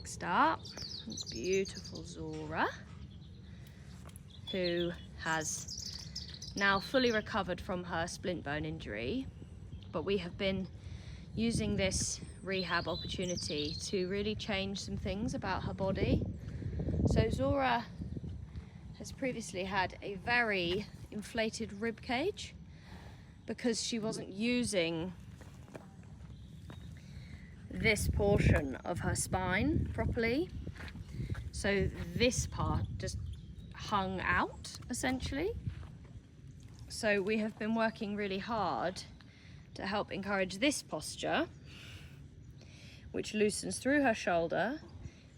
Next up, beautiful Zora, who has now fully recovered from her splint bone injury, but we have been using this rehab opportunity to really change some things about her body. So Zora has previously had a very inflated rib cage because she wasn't using this portion of her spine properly. So this part just hung out essentially. So we have been working really hard to help encourage this posture, which loosens through her shoulder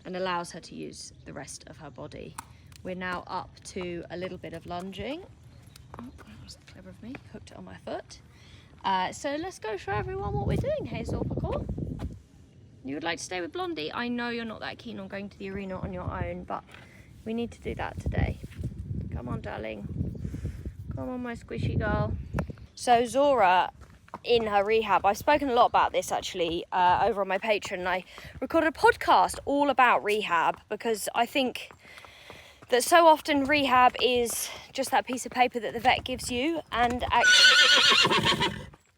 and allows her to use the rest of her body. We're now up to a little bit of lunging. Oh, that was clever of me, hooked it on my foot. So let's go show everyone what we're doing. Hey, Zorpacore. You would like to stay with Blondie? I know you're not that keen on going to the arena on your own, but we need to do that today. Come on, darling. Come on, my squishy girl. So Zora, in her rehab, I've spoken a lot about this actually over on my Patreon. I recorded a podcast all about rehab because I think that so often rehab is just that piece of paper that the vet gives you, and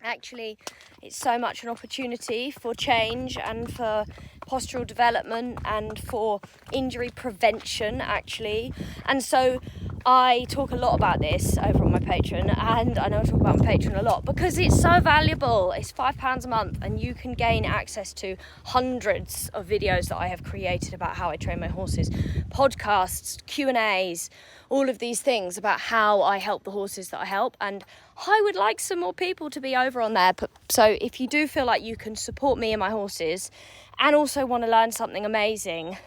actually it's so much an opportunity for change and for postural development and for injury prevention actually. And so I talk a lot about this over on my Patreon, and I know I talk about my Patreon a lot because it's so valuable. It's £5 a month and you can gain access to hundreds of videos that I have created about how I train my horses, podcasts, Q&As, all of these things about how I help the horses that I help. And I would like some more people to be over on there. So if you do feel like you can support me and my horses and also want to learn something amazing,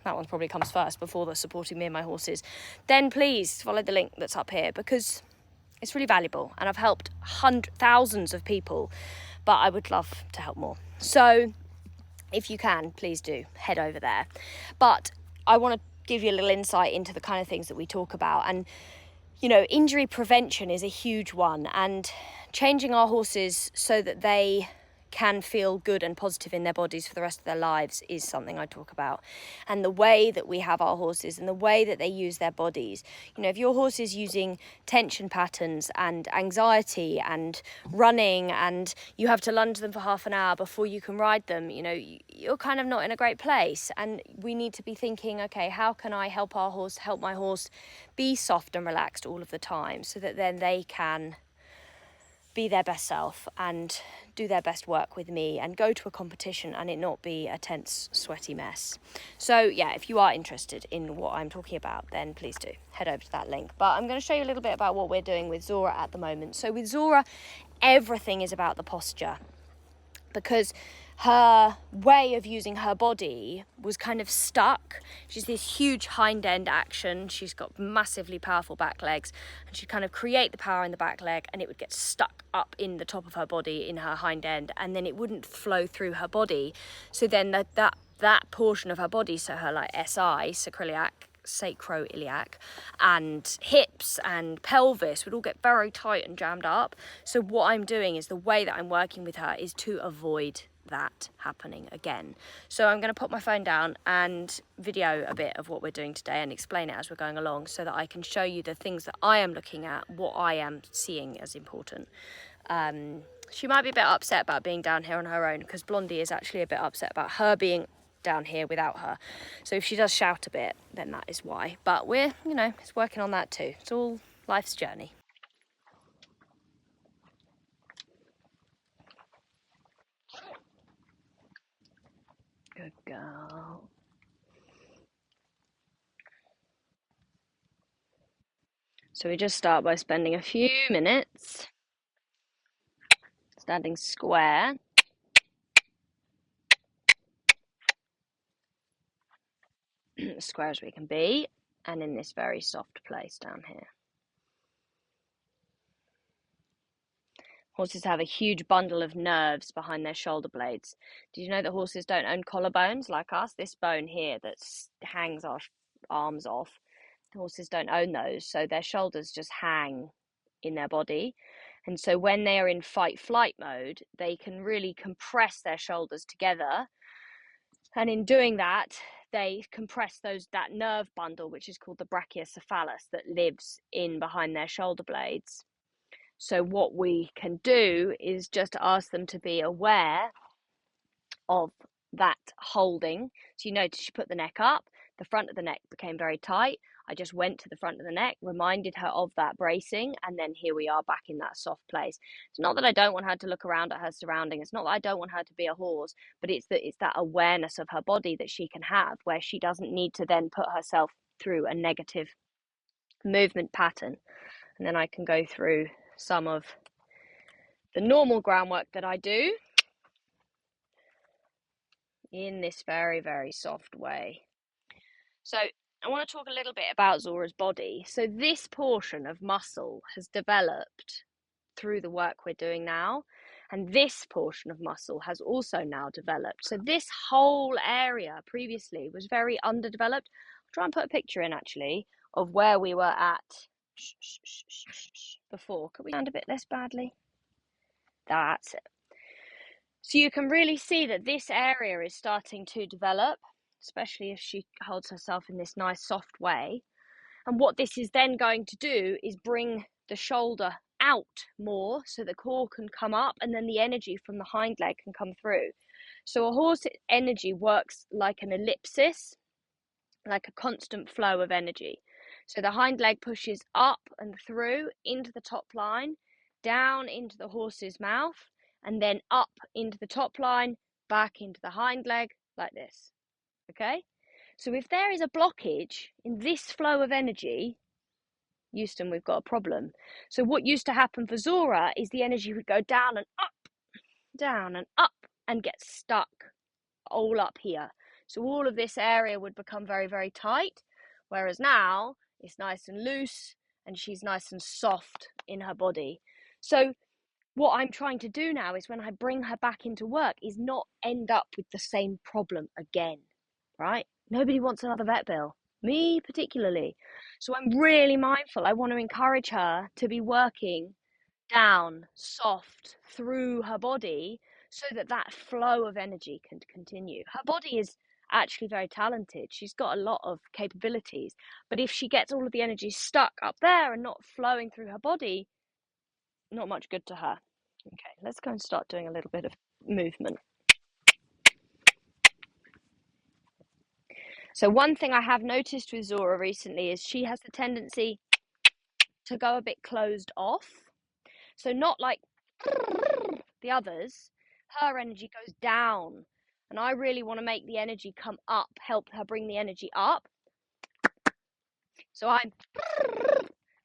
that one probably comes first before the supporting me and my horses, then please follow the link that's up here because it's really valuable and I've helped thousands of people, but I would love to help more. So if you can, please do head over there. But I want to give you a little insight into the kind of things that we talk about. And you know, injury prevention is a huge one, and changing our horses so that they can feel good and positive in their bodies for the rest of their lives is something I talk about. And the way that we have our horses and the way that they use their bodies. You know, if your horse is using tension patterns and anxiety and running and you have to lunge them for half an hour before you can ride them, you know, you're kind of not in a great place. And we need to be thinking, okay, how can I help my horse be soft and relaxed all of the time so that then they can be their best self and do their best work with me and go to a competition and it not be a tense, sweaty mess. So yeah, if you are interested in what I'm talking about, then please do head over to that link. But I'm going to show you a little bit about what we're doing with Zora at the moment. So with Zora, everything is about the posture, because her way of using her body was kind of stuck. She's this huge hind end action. She's got massively powerful back legs, and she'd kind of create the power in the back leg and it would get stuck up in the top of her body in her hind end, and then it wouldn't flow through her body. So then that portion of her body, so her like SI, sacroiliac, and hips and pelvis would all get very tight and jammed up. So what I'm doing is, the way that I'm working with her is to avoid that happening again. So I'm going to put my phone down and video a bit of what we're doing today and explain it as we're going along so that I can show you the things that I am looking at, what I am seeing as important. She might be a bit upset about being down here on her own because Blondie is actually a bit upset about her being down here without her. So if she does shout a bit, then that is why. But we're, you know, it's working on that too. It's all life's journey. Good girl. So we just start by spending a few minutes standing square. As square as we can be, and in this very soft place down here. Horses have a huge bundle of nerves behind their shoulder blades. Did you know that horses don't own collarbones like us? This bone here that hangs our arms off, horses don't own those, so their shoulders just hang in their body. And so when they are in fight-flight mode, they can really compress their shoulders together And in doing that, they compress that nerve bundle, which is called the brachiocephalus, that lives in behind their shoulder blades. So what we can do is just ask them to be aware of that holding. So you notice she put the neck up, the front of the neck became very tight. I just went to the front of the neck, reminded her of that bracing, and then here we are back in that soft place. It's not that I don't want her to look around at her surroundings. It's not that I don't want her to be a horse, but it's that awareness of her body that she can have, where she doesn't need to then put herself through a negative movement pattern. And then I can go through some of the normal groundwork that I do in this very, very soft way. So I want to talk a little bit about Zora's body. So this portion of muscle has developed through the work we're doing now, and this portion of muscle has also now developed. So this whole area previously was very underdeveloped. I'll try and put a picture in actually of where we were at before. Could we sound a bit less badly? That's it. So you can really see that this area is starting to develop, especially if she holds herself in this nice soft way. And what this is then going to do is bring the shoulder out more so the core can come up, and then the energy from the hind leg can come through. So a horse's energy works like an ellipsis, like a constant flow of energy. So the hind leg pushes up and through into the top line, down into the horse's mouth, and then up into the top line, back into the hind leg, like this. Okay? So if there is a blockage in this flow of energy, Houston, we've got a problem. So what used to happen for Zora is the energy would go down and up, and get stuck all up here. So all of this area would become very, very tight, whereas now it's nice and loose and she's nice and soft in her body. So what I'm trying to do now is when I bring her back into work is not end up with the same problem again, right? Nobody wants another vet bill, me particularly. So I'm really mindful. I want to encourage her to be working down, soft, through her body so that that flow of energy can continue. Her body is actually very talented. She's got a lot of capabilities. But if she gets all of the energy stuck up there and not flowing through her body, not much good to her. Okay, let's go and start doing a little bit of movement. So one thing I have noticed with Zora recently is she has the tendency to go a bit closed off. So not like the others, her energy goes down. And I really want to make the energy come up, help her bring the energy up. So I'm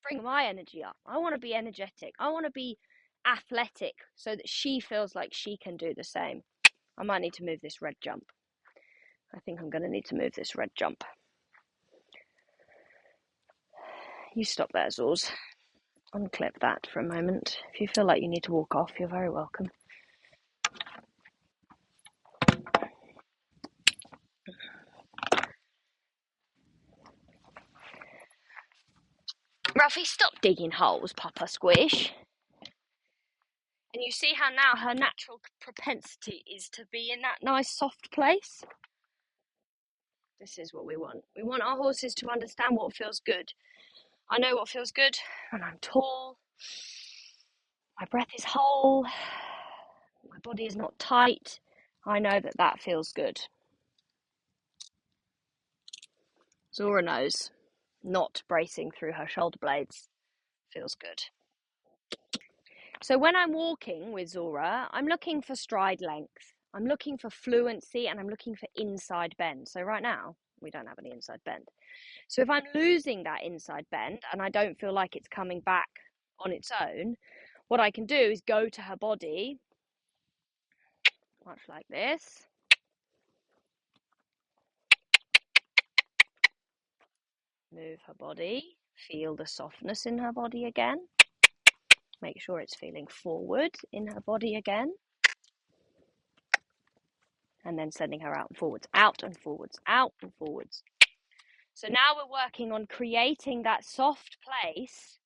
bring my energy up. I want to be energetic. I want to be athletic so that she feels like she can do the same. I might need to move this red jump. I think I'm going to need to move this red jump. You stop there, Zors. Unclip that for a moment. If you feel like you need to walk off, you're very welcome. Ruffy, stop digging holes, Papa Squish. And you see how now her natural propensity is to be in that nice soft place? This is what we want. We want our horses to understand what feels good. I know what feels good when I'm tall, my breath is whole, my body is not tight. I know that that feels good. Zora knows not bracing through her shoulder blades feels good. So when I'm walking with Zora, I'm looking for stride length. I'm looking for fluency, and I'm looking for inside bend. So right now, we don't have any inside bend. So if I'm losing that inside bend and I don't feel like it's coming back on its own, what I can do is go to her body, much like this. Move her body, feel the softness in her body again. Make sure it's feeling forward in her body again. And then sending her out and forwards, out and forwards, out and forwards. So now we're working on creating that soft place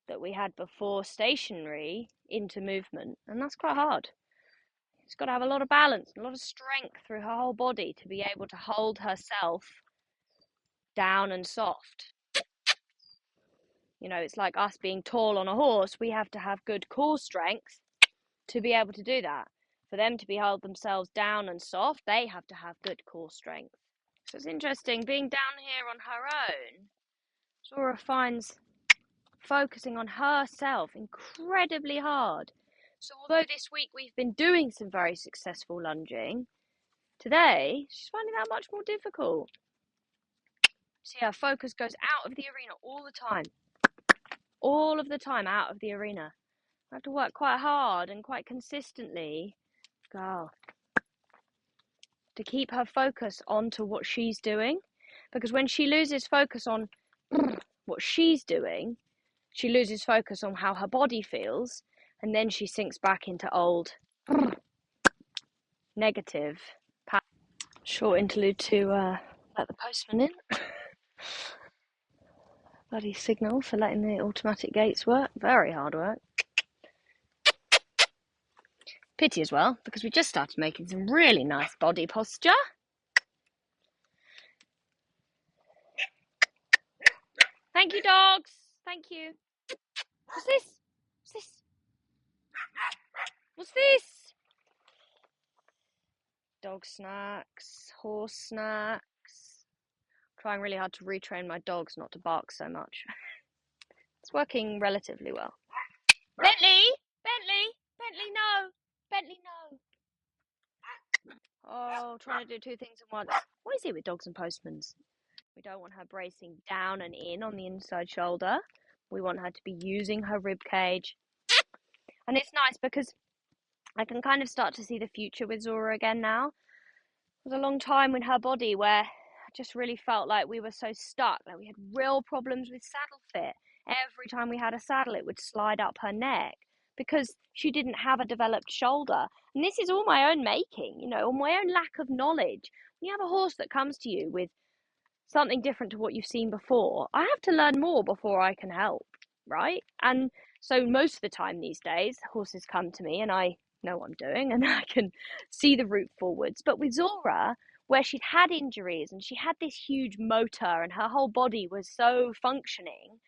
that we had before stationary into movement. And that's quite hard. She's got to have a lot of balance, a lot of strength through her whole body to be able to hold herself down and soft. It's like us being tall on a horse. We have to have good core strength to be able to do that. For them to be held themselves down and soft, they have to have good core strength. So it's interesting, being down here on her own, Zora finds focusing on herself incredibly hard. So although this week we've been doing some very successful lunging, today she's finding that much more difficult. See, her focus goes out of the arena all the time. All of the time out of the arena. I have to work quite hard and quite consistently, girl, to keep her focus onto what she's doing. Because when she loses focus on what she's doing, she loses focus on how her body feels, and then she sinks back into old negative. Short interlude to let the postman in. Bloody signal for letting the automatic gates work. Very hard work. Pity as well, because we just started making some really nice body posture. Thank you, dogs. Thank you. What's this? What's this? What's this? Dog snacks, horse snacks. Trying really hard to retrain my dogs not to bark so much. It's working relatively well. Bentley! Bentley, no! Bentley, no! Oh, trying to do two things at once. What is it with dogs and postmans? We don't want her bracing down and in on the inside shoulder. We want her to be using her rib cage. And it's nice because I can kind of start to see the future with Zora again now. There was a long time in her body where I just really felt like we were so stuck. Like we had real problems with saddle fit. Every time we had a saddle, it would slide up her neck because she didn't have a developed shoulder. And this is all my own making, or my own lack of knowledge. When you have a horse that comes to you with something different to what you've seen before, I have to learn more before I can help, right? And so most of the time these days, horses come to me and I know what I'm doing and I can see the route forwards. But with Zora, where she'd had injuries and she had this huge motor and her whole body was so functioning,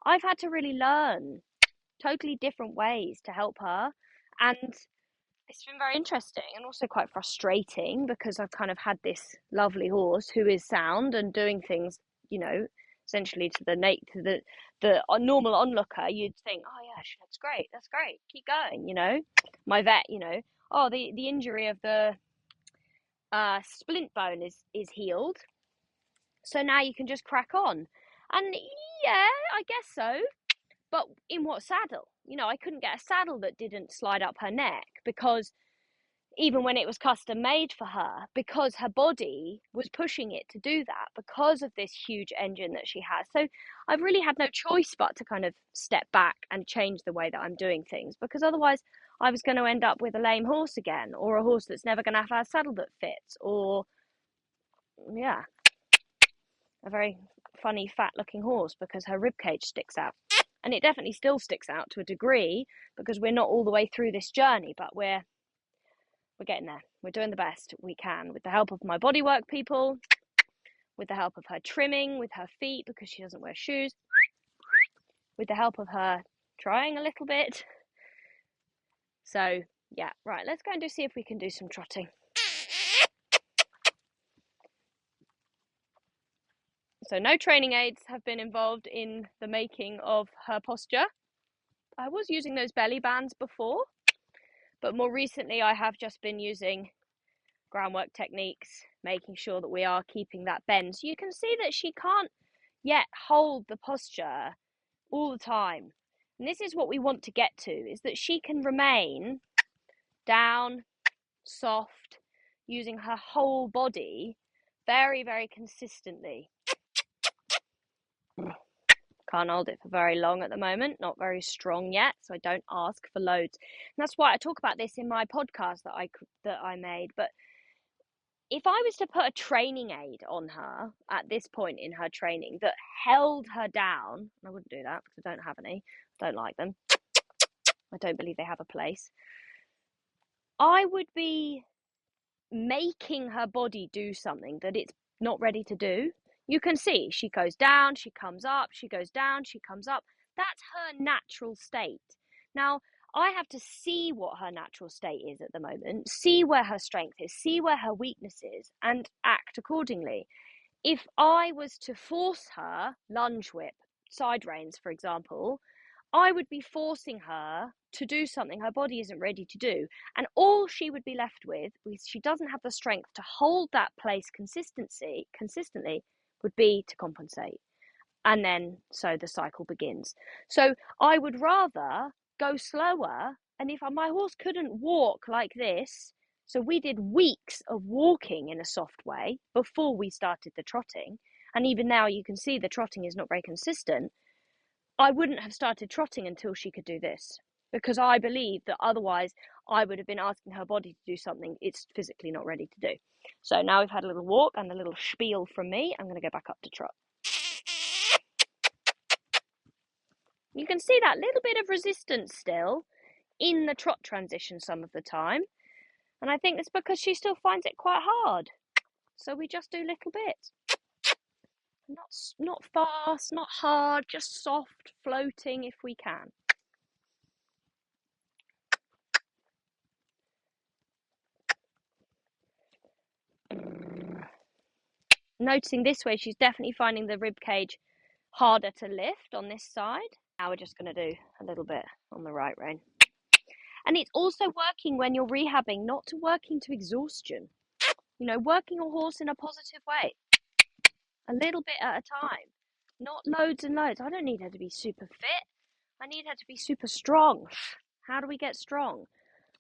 I've had to really learn totally different ways to help her. And it's been very interesting and also quite frustrating because I've kind of had this lovely horse who is sound and doing things, essentially to the normal onlooker. You'd think, oh yeah, that's great, keep going. My vet, oh, the injury of the splint bone is healed, so now you can just crack on. And yeah, I guess so. But in what saddle? I couldn't get a saddle that didn't slide up her neck because even when it was custom made for her, because her body was pushing it to do that because of this huge engine that she has. So I've really had no choice but to kind of step back and change the way that I'm doing things, because otherwise I was going to end up with a lame horse again, or a horse that's never going to have a saddle that fits, or a very funny fat looking horse because her rib cage sticks out. And it definitely still sticks out to a degree because we're not all the way through this journey, but we're getting there. We're doing the best we can with the help of my bodywork people, with the help of her trimming with her feet because she doesn't wear shoes, with the help of her trying a little bit. So yeah, right, let's go and see if we can do some trotting. So no training aids have been involved in the making of her posture. I was using those belly bands before, but more recently I have just been using groundwork techniques, making sure that we are keeping that bend. So you can see that she can't yet hold the posture all the time. And this is what we want to get to, is that she can remain down, soft, using her whole body very, very consistently. Can't hold it for very long at the moment, not very strong yet, so I don't ask for loads. And that's why I talk about this in my podcast that I made. But if I was to put a training aid on her at this point in her training that held her down, I wouldn't do that because I don't have any. I don't like them. I don't believe they have a place. I would be making her body do something that it's not ready to do. You can see she goes down, she comes up, she goes down, she comes up. That's her natural state. Now, I have to see what her natural state is at the moment, see where her strength is, see where her weakness is, and act accordingly. If I was to force her, lunge whip, side reins, for example, I would be forcing her to do something her body isn't ready to do. And all she would be left with, because she doesn't have the strength to hold that place consistently, would be to compensate. And then so the cycle begins. So I would rather go slower. And if my horse couldn't walk like this, so we did weeks of walking in a soft way before we started the trotting. And even now you can see the trotting is not very consistent. I wouldn't have started trotting until she could do this, because I believe that otherwise I would have been asking her body to do something it's physically not ready to do. So now we've had a little walk and a little spiel from me. I'm going to go back up to trot. You can see that little bit of resistance still in the trot transition some of the time. And I think it's because she still finds it quite hard. So we just do little bits. Not fast, not hard, just soft, floating if we can. Noticing this way, she's definitely finding the rib cage harder to lift on this side. Now we're just going to do a little bit on the right rein. And it's also working when you're rehabbing, not to working to exhaustion. You know, working a horse in a positive way, a little bit at a time, not loads and loads. I don't need her to be super fit. I need her to be super strong. How do we get strong?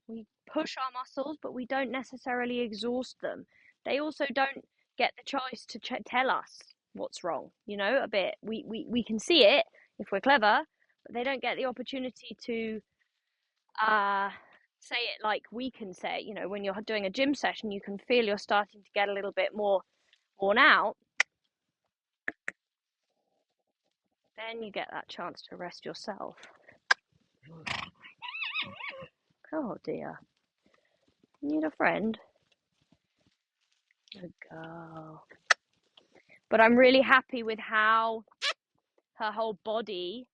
We push our muscles, but we don't necessarily exhaust them. They also don't get the choice to tell us what's wrong, you know, a bit. We can see it if we're clever, but they don't get the opportunity to say it like we can say it. You know, when you're doing a gym session, you can feel you're starting to get a little bit more worn out. Then you get that chance to rest yourself. Oh dear. You need a friend? Good girl. But I'm really happy with how her whole body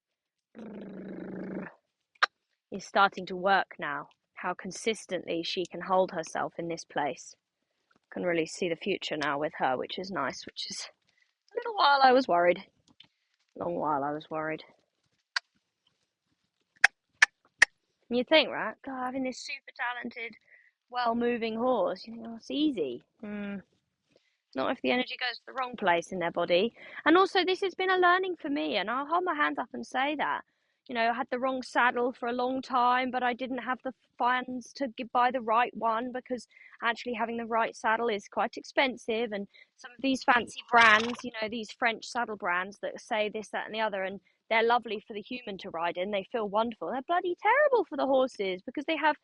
is starting to work now. How consistently she can hold herself in this place. Can really see the future now with her, which is nice, which is a little while I was worried. Long while I was worried. And you think, right, God, having this super talented, well-moving horse, you think, oh, it's easy. Not if the energy goes to the wrong place in their body. And also, this has been a learning for me, and I'll hold my hands up and say that. You know, I had the wrong saddle for a long time, but I didn't have the funds to buy the right one, because actually having the right saddle is quite expensive. And some of these fancy brands, you know, these French saddle brands that say this, that, and the other, and they're lovely for the human to ride in. They feel wonderful. They're bloody terrible for the horses because they have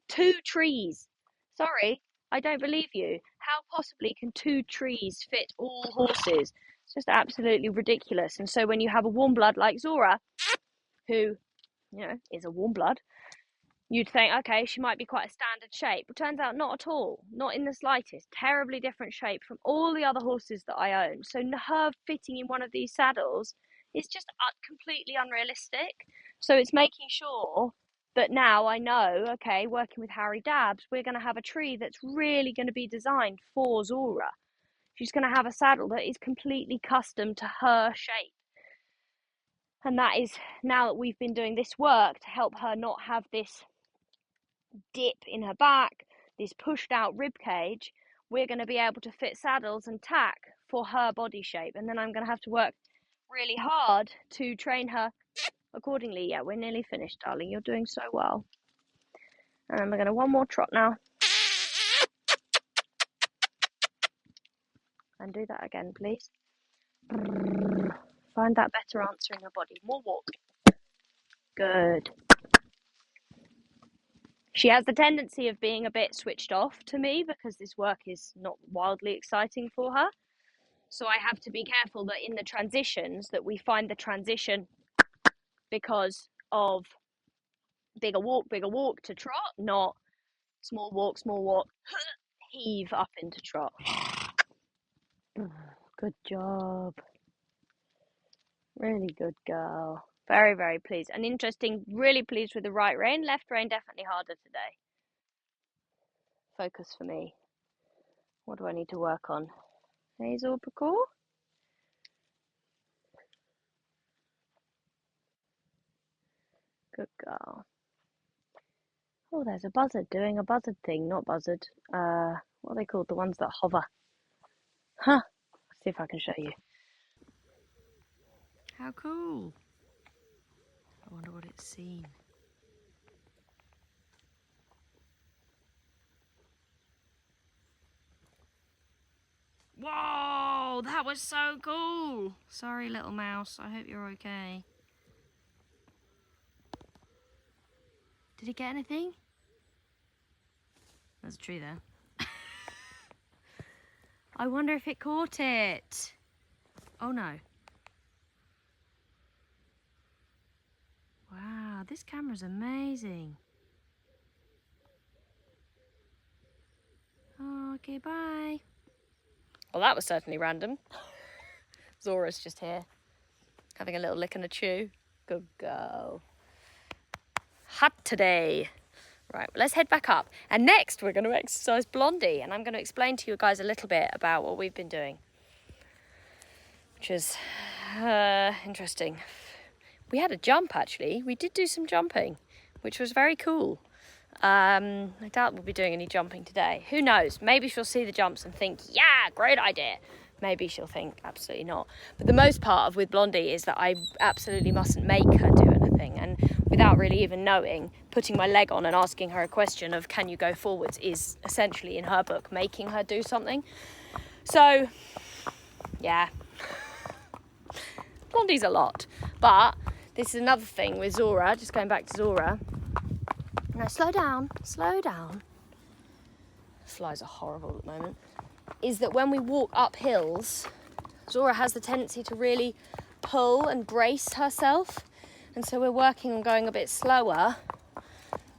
two trees. Sorry, I don't believe you. How possibly can two trees fit all horses? It's just absolutely ridiculous. And so when you have a warm blood like Zora, who, you know, is a warm blood, you'd think, okay, she might be quite a standard shape. But turns out not at all. Not in the slightest. Terribly different shape from all the other horses that I own. So her fitting in one of these saddles is just completely unrealistic. So it's making sure that now I know, okay, working with Harry Dabbs, we're going to have a tree that's really going to be designed for Zora. She's going to have a saddle that is completely custom to her shape. And that is, now that we've been doing this work to help her not have this dip in her back, this pushed out rib cage, we're going to be able to fit saddles and tack for her body shape. And then I'm going to have to work really hard to train her accordingly. Yeah, we're nearly finished, darling. You're doing so well. And we're going to one more trot now. And do that again, please. Find that better answer in your body. More walk. Good. She has the tendency of being a bit switched off to me because this work is not wildly exciting for her. So I have to be careful that in the transitions that we find the transition because of bigger walk to trot, not Small walk. Heave up into trot. Good job. Really good girl. Very, very pleased. And interesting, really pleased with the right rein. Left rein definitely harder today. Focus for me. What do I need to work on? Hazel Parkour? Good girl. Oh, there's a buzzard doing a buzzard thing. Not buzzard. What are they called? The ones that hover. Huh. Let's see if I can show you. How cool. I wonder what it's seen. Whoa, that was so cool. Sorry, little mouse. I hope you're okay. Did it get anything? There's a tree there. I wonder if it caught it. Oh no. Wow, this camera's amazing. Oh, okay, bye. Well, that was certainly random. Zora's just here, having a little lick and a chew. Good girl. Hot today. Right, well, let's head back up. And next we're going to exercise Blondie, and I'm going to explain to you guys a little bit about what we've been doing, which is interesting. We had a jump, actually. We did do some jumping, which was very cool. I doubt we'll be doing any jumping today. Who knows? Maybe she'll see the jumps and think, yeah, great idea. Maybe she'll think, absolutely not. But the most part of with Blondie is that I absolutely mustn't make her do anything. And without really even knowing, putting my leg on and asking her a question of, can you go forwards, is essentially, in her book, making her do something. So, yeah. Blondie's a lot. But this is another thing with Zora, just going back to Zora. Now, slow down. Flies are horrible at the moment. Is that when we walk up hills, Zora has the tendency to really pull and brace herself. And so we're working on going a bit slower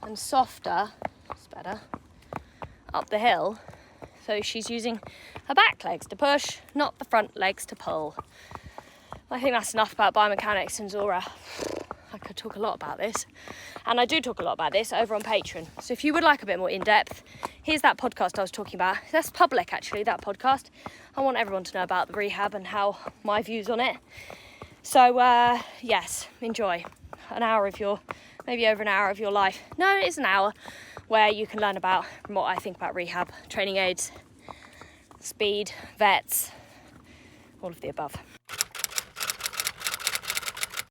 and softer, it's better, up the hill. So she's using her back legs to push, not the front legs to pull. I think that's enough about biomechanics and Zora. I could talk a lot about this. And I do talk a lot about this over on Patreon. So if you would like a bit more in-depth, here's that podcast I was talking about. That's public, actually, that podcast. I want everyone to know about the rehab and how my views on it. So, yes, enjoy. Maybe over an hour of your life. No, it is an hour where you can learn about what I think about rehab, training aids, speed, vets, all of the above.